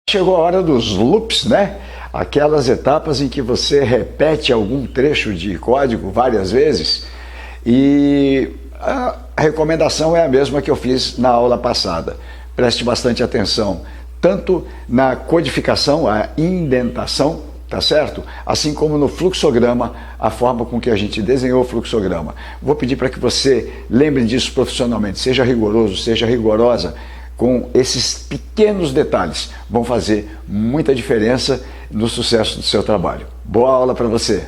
Chegou a hora dos loops, né? Aquelas etapas em que você repete algum trecho de código várias vezes, e a recomendação é a mesma que eu fiz na aula passada. Preste bastante atenção, tanto na codificação, a indentação, tá certo? Assim como no fluxograma, a forma com que a gente desenhou o fluxograma. Vou pedir para que você lembre disso profissionalmente, seja rigoroso, seja rigorosa, com esses pequenos detalhes, vão fazer muita diferença no sucesso do seu trabalho. Boa aula para você!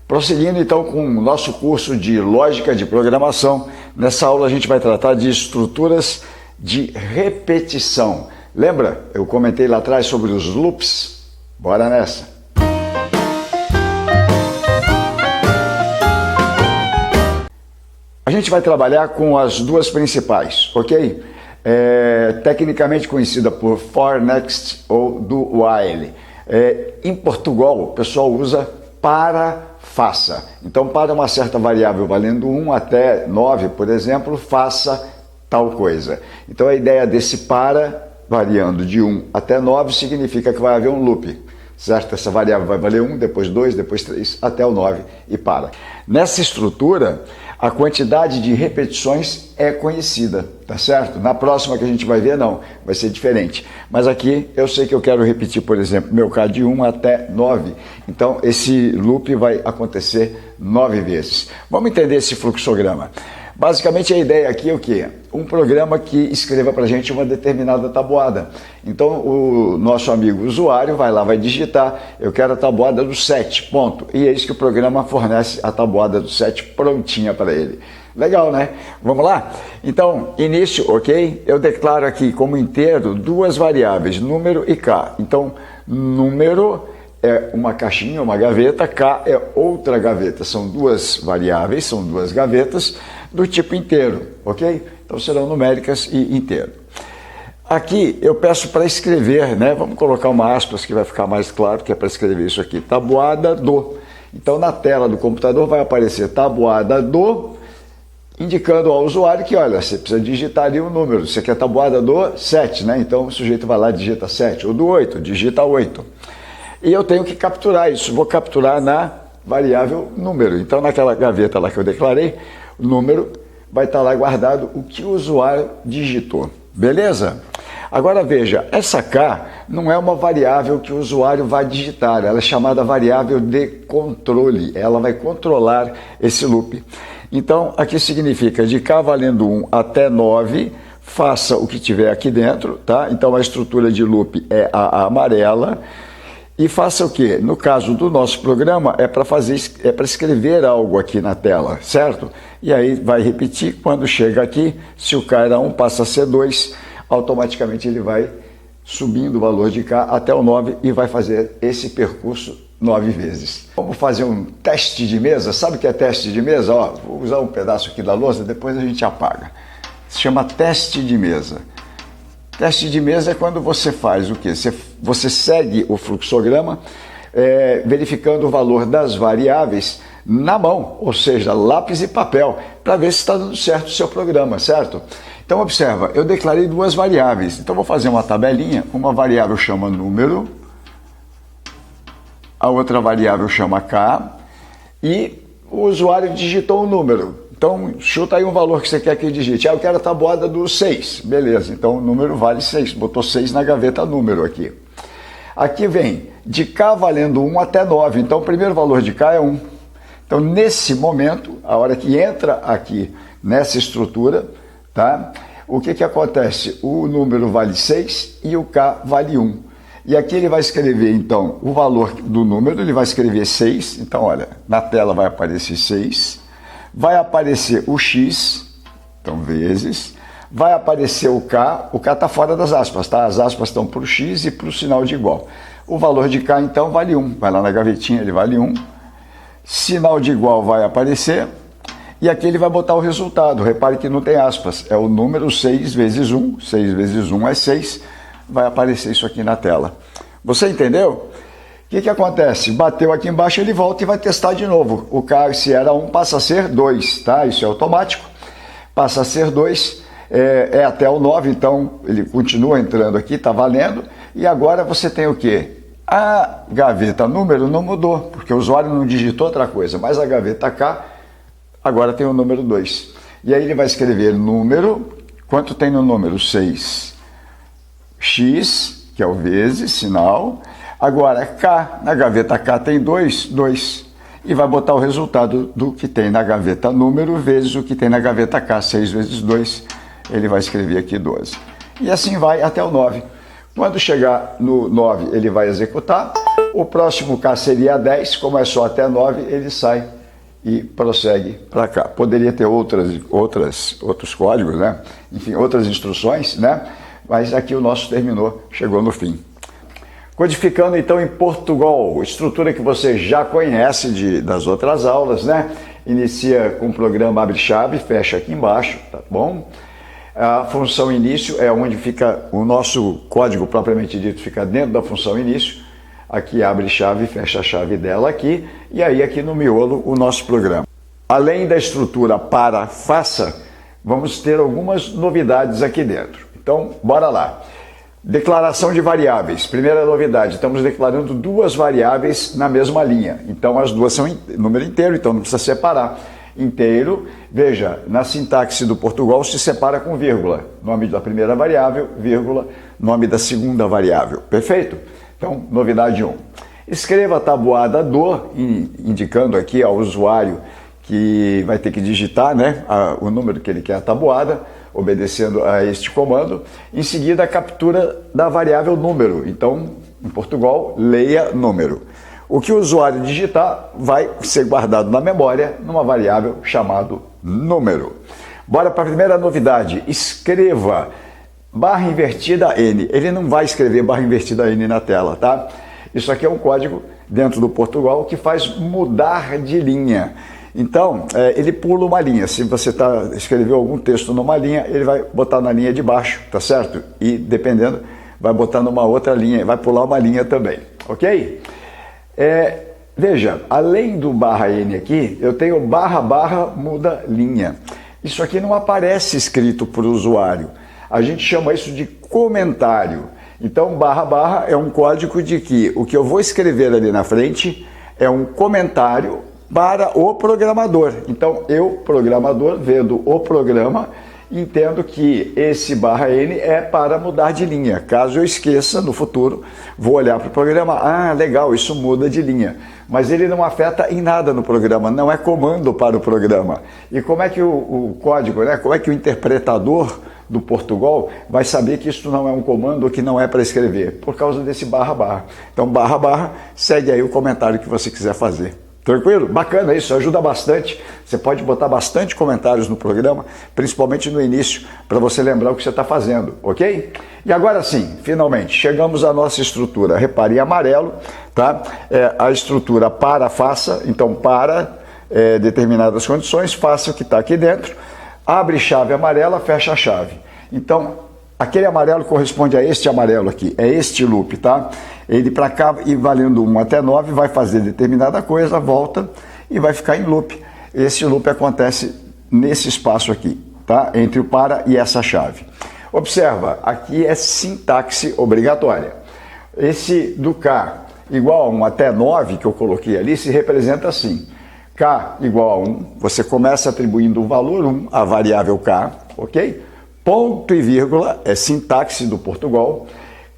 Prosseguindo então com o nosso curso de Lógica de Programação, nessa aula a gente vai tratar de estruturas de repetição. Lembra? Eu comentei lá atrás sobre os loops? Bora nessa! A gente vai trabalhar com as duas principais, ok? Tecnicamente conhecida por for next ou do while. Em Portugal, o pessoal usa para faça. Então, para uma certa variável valendo 1 até 9, por exemplo, faça tal coisa. Então, a ideia desse para, variando de 1 até 9, significa que vai haver um loop, certo? Essa variável vai valer 1, depois 2, depois 3, até o 9 e para. Nessa estrutura, a quantidade de repetições é conhecida, tá certo? Na próxima que a gente vai ver, não, vai ser diferente. Mas aqui eu sei que eu quero repetir, por exemplo, meu K de 1 até 9. Então esse loop vai acontecer 9 vezes. Vamos entender esse fluxograma. Basicamente a ideia aqui é o quê? Um programa que escreva para a gente uma determinada tabuada. Então o nosso amigo usuário vai lá, vai digitar, eu quero a tabuada do 7, ponto. E eis que o programa fornece a tabuada do 7 prontinha para ele. Legal, né? Vamos lá? Então, início, ok? Eu declaro aqui como inteiro duas variáveis, número e K. Então, número é uma caixinha, uma gaveta, K é outra gaveta. São duas variáveis, são duas gavetas do tipo inteiro, ok? Então serão numéricas e inteiro. Aqui eu peço para escrever, né? Vamos colocar uma aspas que vai ficar mais claro, que é para escrever isso aqui, tabuada do. Então na tela do computador vai aparecer tabuada do, indicando ao usuário que, olha, você precisa digitar ali um número. Você quer tabuada do 7, né? Então o sujeito vai lá e digita 7, ou do 8, digita 8. E eu tenho que capturar isso, vou capturar na variável número. Então naquela gaveta lá que eu declarei, o número vai estar lá guardado o que o usuário digitou. Beleza? Agora veja, essa K não é uma variável que o usuário vai digitar, ela é chamada variável de controle, ela vai controlar esse loop. Então aqui significa de K valendo 1 até 9, faça o que tiver aqui dentro, tá? Então a estrutura de loop é a amarela. E faça o quê? No caso do nosso programa, é para escrever algo aqui na tela, certo? E aí vai repetir, quando chega aqui, se o K era 1, passa a ser 2, automaticamente ele vai subindo o valor de K até o 9 e vai fazer esse percurso 9 vezes. Vamos fazer um teste de mesa? Sabe o que é teste de mesa? Ó, vou usar um pedaço aqui da lousa, depois a gente apaga. Se chama teste de mesa. Teste de mesa é quando você faz o quê? Você segue o fluxograma, verificando o valor das variáveis na mão, ou seja, lápis e papel, para ver se está dando certo o seu programa, certo? Então observa, eu declarei duas variáveis, então vou fazer uma tabelinha, uma variável chama número, a outra variável chama K, e o usuário digitou um número. Então, chuta aí um valor que você quer que ele digite. Eu quero a tabuada do 6. Beleza, então o número vale 6. Botou 6 na gaveta número aqui. Aqui vem de K valendo 1 até 9. Então, o primeiro valor de K é 1. Então, nesse momento, a hora que entra aqui nessa estrutura, tá? O que acontece? O número vale 6 e o K vale 1. E aqui ele vai escrever, então, o valor do número, ele vai escrever 6. Então, olha, na tela vai aparecer 6. Vai aparecer o X, então vezes, vai aparecer o K está fora das aspas, tá? As aspas estão para o X e para o sinal de igual. O valor de K, então, vale 1, vai lá na gavetinha, ele vale 1, sinal de igual vai aparecer, e aqui ele vai botar o resultado, repare que não tem aspas, é o número 6 vezes 1, 6 vezes 1 é 6, vai aparecer isso aqui na tela. Você entendeu? O que acontece? Bateu aqui embaixo, ele volta e vai testar de novo. O K, se era 1, passa a ser 2, tá? Isso é automático. Passa a ser 2, até o 9, então ele continua entrando aqui, está valendo. E agora você tem o quê? A gaveta número não mudou, porque o usuário não digitou outra coisa, mas a gaveta K agora tem o número 2. E aí ele vai escrever número, quanto tem no número? 6. X, que é o vezes, sinal. Agora K, na gaveta K tem 2, 2. E vai botar o resultado do que tem na gaveta número vezes o que tem na gaveta K, 6 vezes 2. Ele vai escrever aqui 12. E assim vai até o 9. Quando chegar no 9, ele vai executar. O próximo K seria 10, como é só até 9, ele sai e prossegue para cá. Poderia ter outros códigos, né? Enfim, outras instruções, né? Mas aqui o nosso terminou, chegou no fim. Codificando então em Portugal, estrutura que você já conhece das outras aulas, né? Inicia com o programa abre-chave, fecha aqui embaixo, tá bom? A função início é onde fica o nosso código propriamente dito, fica dentro da função início. Aqui abre chave, fecha a chave dela aqui, e aí aqui no miolo o nosso programa. Além da estrutura para faça, vamos ter algumas novidades aqui dentro. Então, bora lá. Declaração de variáveis. Primeira novidade, estamos declarando duas variáveis na mesma linha. Então, as duas são número inteiro, então não precisa separar. Inteiro, veja, na sintaxe do Portugal se separa com vírgula. Nome da primeira variável, vírgula, nome da segunda variável. Perfeito? Então, novidade 1. Escreva a tabuada do, indicando aqui ao usuário que vai ter que digitar, né, o número que ele quer a tabuada, obedecendo a este comando. Em seguida, a captura da variável número. Então, em Portugal, leia número. O que o usuário digitar vai ser guardado na memória numa variável chamada número. Bora para a primeira novidade. Escreva barra invertida N. Ele não vai escrever barra invertida N na tela, tá? Isso aqui é um código dentro do Portugal que faz mudar de linha. Então, ele pula uma linha. Se você escreveu algum texto numa linha, ele vai botar na linha de baixo, tá certo? E, dependendo, vai botar numa outra linha, vai pular uma linha também, ok? Veja, além do barra N aqui, eu tenho barra muda linha. Isso aqui não aparece escrito para o usuário. A gente chama isso de comentário. Então, barra é um código de que o que eu vou escrever ali na frente é um comentário para o programador. Então, eu, programador, vendo o programa, entendo que esse barra N é para mudar de linha. Caso eu esqueça, no futuro, vou olhar para o programa, legal, isso muda de linha. Mas ele não afeta em nada no programa, não é comando para o programa. E como é que o código, né? Como é que o interpretador do Portugal vai saber que isso não é um comando, que não é para escrever? Por causa desse barra. Então, barra, segue aí o comentário que você quiser fazer. Tranquilo? Bacana isso, ajuda bastante. Você pode botar bastante comentários no programa, principalmente no início, para você lembrar o que você está fazendo, ok? E agora sim, finalmente, chegamos à nossa estrutura. Repare em amarelo, tá? A estrutura para, faça, então para determinadas condições, faça o que está aqui dentro, abre chave amarela, fecha a chave. Então, aquele amarelo corresponde a este amarelo aqui, é este loop, tá? Ele para cá e valendo 1 até 9 vai fazer determinada coisa, volta e vai ficar em loop. Esse loop acontece nesse espaço aqui, tá? Entre o para e essa chave. Observa, aqui é sintaxe obrigatória. Esse do K igual a 1 até 9 que eu coloquei ali se representa assim. K igual a 1, você começa atribuindo o valor 1 à variável K, ok? Ponto e vírgula é sintaxe do Portugal.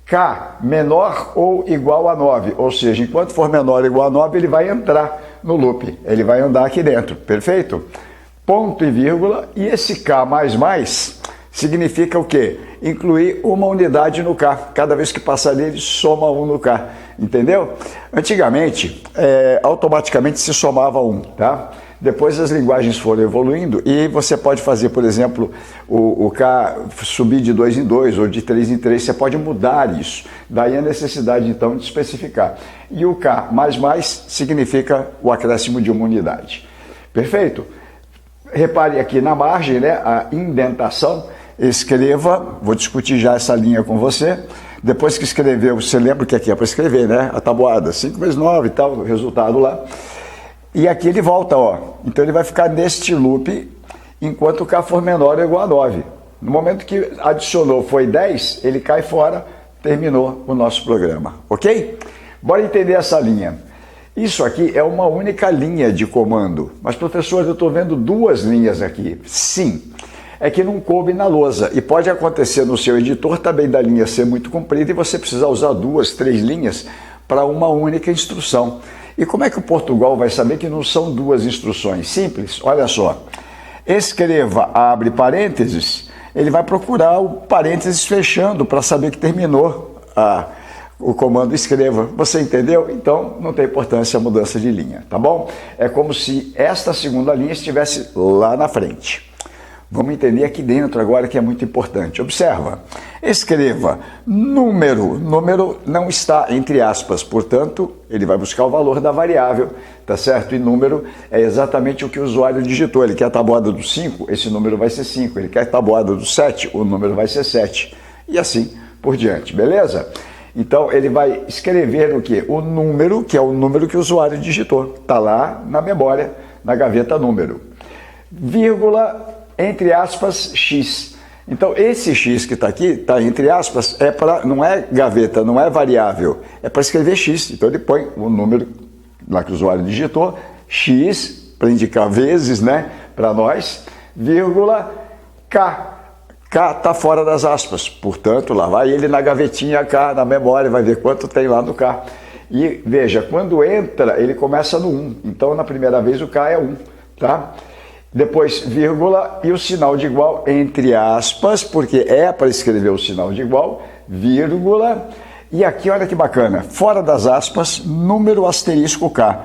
K menor ou igual a 9, ou seja, enquanto for menor ou igual a 9, ele vai entrar no loop, ele vai andar aqui dentro, perfeito? Ponto e vírgula, e esse K mais significa o quê? Incluir uma unidade no K, cada vez que passar ali, ele soma 1 no K, entendeu? Antigamente, automaticamente se somava 1, tá? Depois as linguagens foram evoluindo e você pode fazer, por exemplo, o K subir de 2 em 2 ou de 3 em 3, você pode mudar isso. Daí a necessidade, então, de especificar. E o K significa o acréscimo de uma unidade. Perfeito? Repare aqui na margem, né, a indentação. Escreva, vou discutir já essa linha com você. Depois que escreveu, você lembra o que aqui é para escrever, né? A tabuada, 5 vezes 9 e tal, o resultado lá. E aqui ele volta, ó. Então ele vai ficar neste loop enquanto o K for menor ou igual a 9. No momento que adicionou foi 10, ele cai fora, terminou o nosso programa, ok? Bora entender essa linha. Isso aqui é uma única linha de comando. Mas, professor, eu estou vendo duas linhas aqui. Sim, é que não coube na lousa. E pode acontecer no seu editor também da linha ser muito comprida e você precisar usar 2, 3 linhas para uma única instrução. E como é que o Portugal vai saber que não são 2 instruções? Simples, olha só. Escreva, abre parênteses, ele vai procurar o parênteses fechando para saber que terminou o comando escreva. Você entendeu? Então não tem importância a mudança de linha, tá bom? É como se esta segunda linha estivesse lá na frente. Vamos entender aqui dentro agora que é muito importante. Observa, escreva número. Número não está entre aspas, portanto, ele vai buscar o valor da variável, tá certo? E número é exatamente o que o usuário digitou. Ele quer a tabuada do 5, esse número vai ser 5. Ele quer a tabuada do 7, o número vai ser 7. E assim por diante, beleza? Então, ele vai escrever o quê? O número, que é o número que o usuário digitou. Está lá na memória, na gaveta número. Vírgula, entre aspas, X. Então, esse X que está aqui, está entre aspas, não é gaveta, não é variável, é para escrever X. Então, ele põe o número lá que o usuário digitou, X, para indicar vezes, né, para nós, vírgula, K. K está fora das aspas, portanto, lá vai ele na gavetinha K, na memória, vai ver quanto tem lá no K. E veja, quando entra, ele começa no 1. Então, na primeira vez, o K é 1, tá? Depois, vírgula, e o sinal de igual entre aspas, porque é para escrever o sinal de igual, vírgula, e aqui, olha que bacana, fora das aspas, número asterisco K.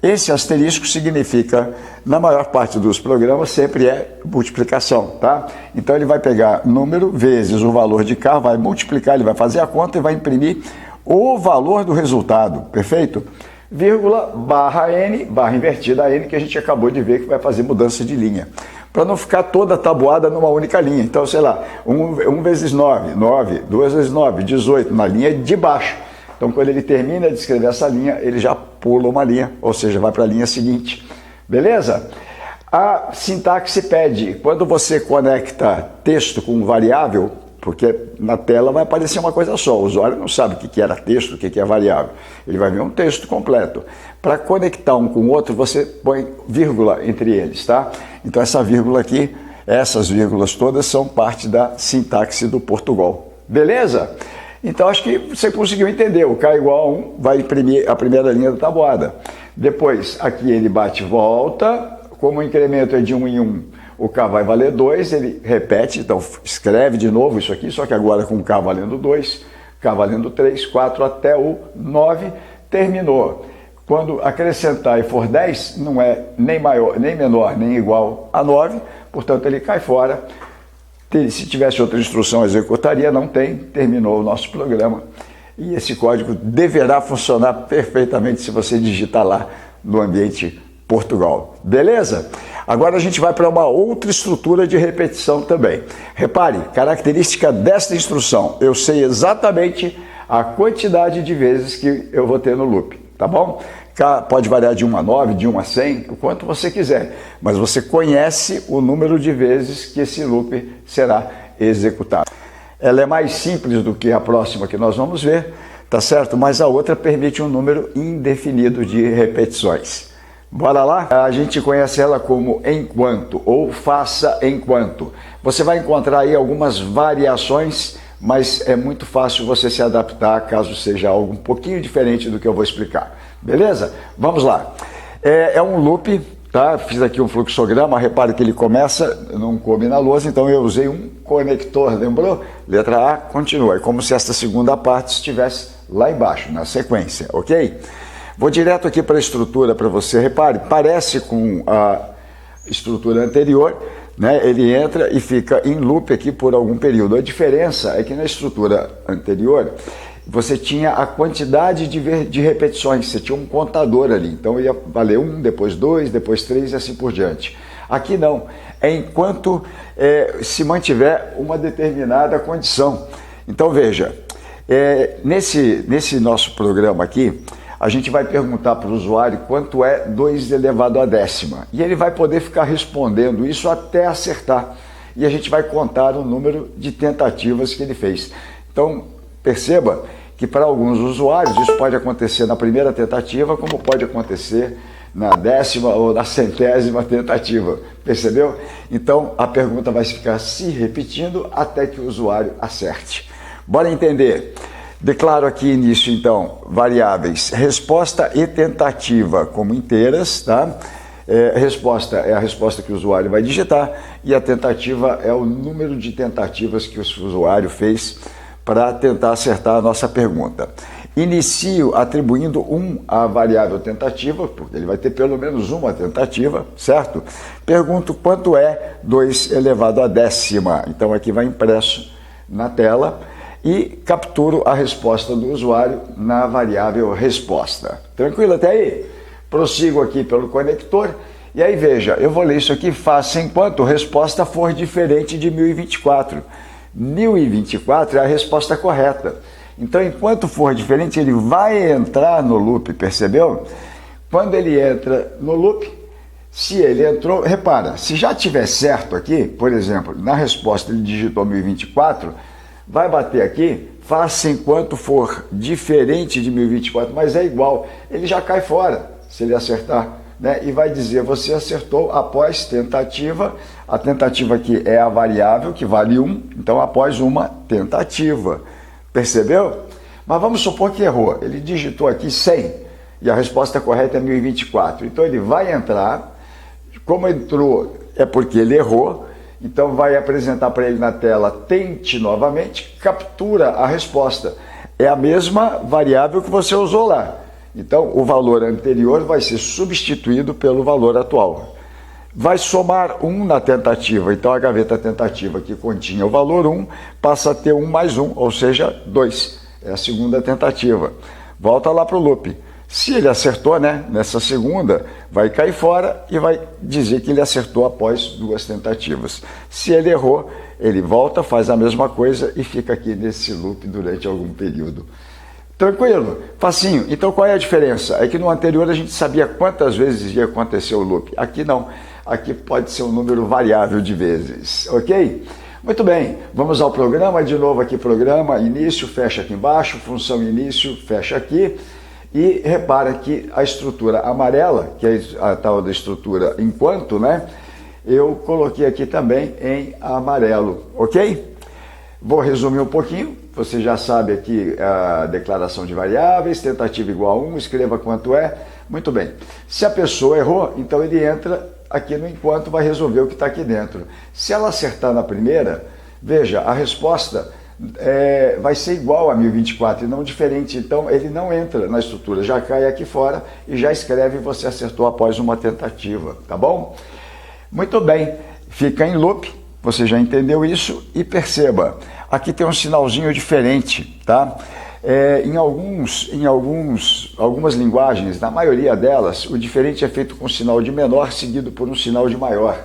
Esse asterisco significa, na maior parte dos programas, sempre é multiplicação, tá? Então ele vai pegar número vezes o valor de K, vai multiplicar, ele vai fazer a conta e vai imprimir o valor do resultado, perfeito? Vírgula, barra N, barra invertida N, que a gente acabou de ver que vai fazer mudança de linha. Para não ficar toda tabuada numa única linha. Então, sei lá, 1 vezes 9, 9, 2 vezes 9, 18, na linha de baixo. Então, quando ele termina de escrever essa linha, ele já pula uma linha, ou seja, vai para a linha seguinte. Beleza? A sintaxe pede, quando você conecta texto com variável, porque na tela vai aparecer uma coisa só, o usuário não sabe o que era texto, o que é variável. Ele vai ver um texto completo. Para conectar um com o outro, você põe vírgula entre eles, tá? Então, essa vírgula aqui, essas vírgulas todas são parte da sintaxe do Portugal. Beleza? Então, acho que você conseguiu entender. O K igual a 1 vai imprimir a primeira linha da tabuada. Depois, aqui ele bate e volta. Como o incremento é de 1 em 1, o K vai valer 2. Ele repete, então escreve de novo isso aqui, só que agora com o K valendo 2, K valendo 3, 4 até o 9. Terminou. Quando acrescentar e for 10, não é nem maior, nem menor, nem igual a 9. Portanto, ele cai fora. Se tivesse outra instrução, executaria, não tem, terminou o nosso programa. E esse código deverá funcionar perfeitamente se você digitar lá no ambiente Portugal. Beleza? Agora a gente vai para uma outra estrutura de repetição também. Repare, característica desta instrução, eu sei exatamente a quantidade de vezes que eu vou ter no loop, tá bom? Pode variar de 1 a 9, de 1 a 100, o quanto você quiser, mas você conhece o número de vezes que esse loop será executado. Ela é mais simples do que a próxima que nós vamos ver, tá certo? Mas a outra permite um número indefinido de repetições. Bora lá? A gente conhece ela como enquanto ou faça enquanto. Você vai encontrar aí algumas variações, mas é muito fácil você se adaptar caso seja algo um pouquinho diferente do que eu vou explicar. Beleza? Vamos lá. É um loop, tá? Fiz aqui um fluxograma, repare que ele começa, não coube na lousa, então eu usei um conector, lembrou? Letra A, continua. É como se esta segunda parte estivesse lá embaixo, na sequência, ok? Vou direto aqui para a estrutura para você. Repare, parece com a estrutura anterior, né? Ele entra e fica em loop aqui por algum período. A diferença é que na estrutura anterior você tinha a quantidade de repetições, você tinha um contador ali, então ia valer 1, depois 2, depois 3 e assim por diante. Aqui não, é enquanto se mantiver uma determinada condição. Então veja, nesse nosso programa aqui, a gente vai perguntar para o usuário quanto é 2 elevado à décima. E ele vai poder ficar respondendo isso até acertar. E a gente vai contar o número de tentativas que ele fez. Então, perceba que para alguns usuários isso pode acontecer na primeira tentativa, como pode acontecer na 10ª ou na 100ª tentativa, percebeu? Então a pergunta vai ficar se repetindo até que o usuário acerte. Bora entender. Declaro aqui início, então, variáveis resposta e tentativa como inteiras, tá? Resposta é a resposta que o usuário vai digitar e a tentativa é o número de tentativas que o usuário fez para tentar acertar a nossa pergunta. Inicio atribuindo 1 à variável tentativa, porque ele vai ter pelo menos uma tentativa, certo? Pergunto quanto é 2 elevado à 10ª. Então aqui vai impresso na tela e capturo a resposta do usuário na variável resposta. Tranquilo até aí? Prossigo aqui pelo conector e aí veja, eu vou ler isso aqui, faça enquanto resposta for diferente de 1024. 1024 é a resposta correta. Então, enquanto for diferente, ele vai entrar no loop, percebeu? Quando ele entra no loop, se ele entrou, repara, se já tiver certo aqui, por exemplo, na resposta ele digitou 1024, vai bater aqui, faça enquanto for diferente de 1024, mas é igual, ele já cai fora, se ele acertar, né? E vai dizer, você acertou após tentativa, a tentativa aqui é a variável, que vale 1, então após uma tentativa, percebeu? Mas vamos supor que errou, ele digitou aqui 100, e a resposta correta é 1024, então ele vai entrar, como entrou é porque ele errou, então vai apresentar para ele na tela, tente novamente, captura a resposta. É a mesma variável que você usou lá. Então o valor anterior vai ser substituído pelo valor atual. Vai somar 1 na tentativa, então a gaveta tentativa que continha o valor 1 passa a ter 1 mais 1, ou seja, 2. É a segunda tentativa. Volta lá para o loop. Se ele acertou, né, nessa segunda, vai cair fora e vai dizer que ele acertou após 2 tentativas. Se ele errou, ele volta, faz a mesma coisa e fica aqui nesse loop durante algum período. Tranquilo? Facinho. Então qual é a diferença? É que no anterior a gente sabia quantas vezes ia acontecer o loop. Aqui não. Aqui pode ser um número variável de vezes. Ok? Muito bem. Vamos ao programa. De novo aqui, programa, início, fecha aqui embaixo, função início, fecha aqui. E repara que a estrutura amarela, que é a tal da estrutura enquanto, né? Eu coloquei aqui também em amarelo, ok? Vou resumir um pouquinho. Você já sabe aqui a declaração de variáveis, tentativa igual a 1, escreva quanto é. Muito bem. Se a pessoa errou, então ele entra aqui no enquanto, vai resolver o que está aqui dentro. Se ela acertar na primeira, veja, a resposta vai ser igual a 1024 e não diferente, então ele não entra na estrutura, já cai aqui fora e já escreve você acertou após uma tentativa, tá bom? Muito bem, fica em loop, você já entendeu isso e perceba, aqui tem um sinalzinho diferente, tá? Algumas linguagens, na maioria delas, o diferente é feito com um sinal de menor seguido por um sinal de maior.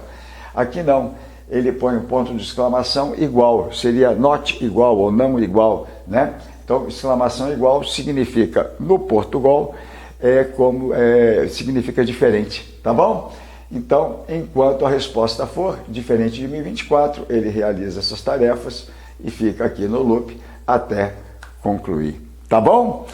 Aqui não. Ele põe um ponto de exclamação igual, seria not igual ou não igual, né? Então, exclamação igual significa, no Portugal, significa diferente, tá bom? Então, enquanto a resposta for diferente de 1024, ele realiza essas tarefas e fica aqui no loop até concluir, tá bom?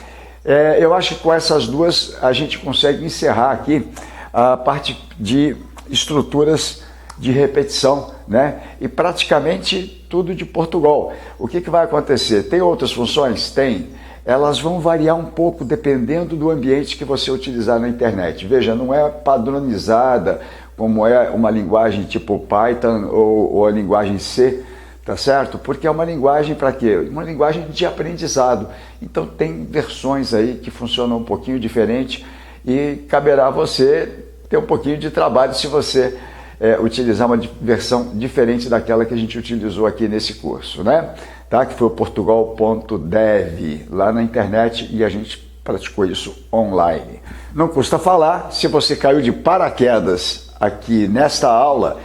Eu acho que com essas duas a gente consegue encerrar aqui a parte de estruturas de repetição, né? E praticamente tudo de Portugal. O que vai acontecer? Tem outras funções? Tem. Elas vão variar um pouco dependendo do ambiente que você utilizar na internet. Veja, não é padronizada como é uma linguagem tipo Python ou a linguagem C, tá certo? Porque é uma linguagem para quê? Uma linguagem de aprendizado. Então tem versões aí que funcionam um pouquinho diferente e caberá a você ter um pouquinho de trabalho se você utilizar uma versão diferente daquela que a gente utilizou aqui nesse curso, né? Tá? Que foi o portugal.dev lá na internet e a gente praticou isso online. Não custa falar, se você caiu de paraquedas aqui nesta aula,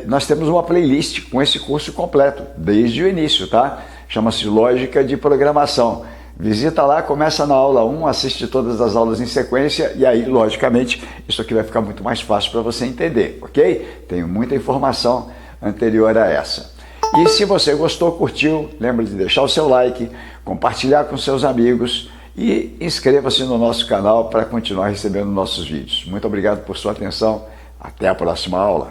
nós temos uma playlist com esse curso completo, desde o início, tá? Chama-se Lógica de Programação. Visita lá, começa na aula 1, assiste todas as aulas em sequência e aí, logicamente, isso aqui vai ficar muito mais fácil para você entender, ok? Tenho muita informação anterior a essa. E se você gostou, curtiu, lembra de deixar o seu like, compartilhar com seus amigos e inscreva-se no nosso canal para continuar recebendo nossos vídeos. Muito obrigado por sua atenção. Até a próxima aula.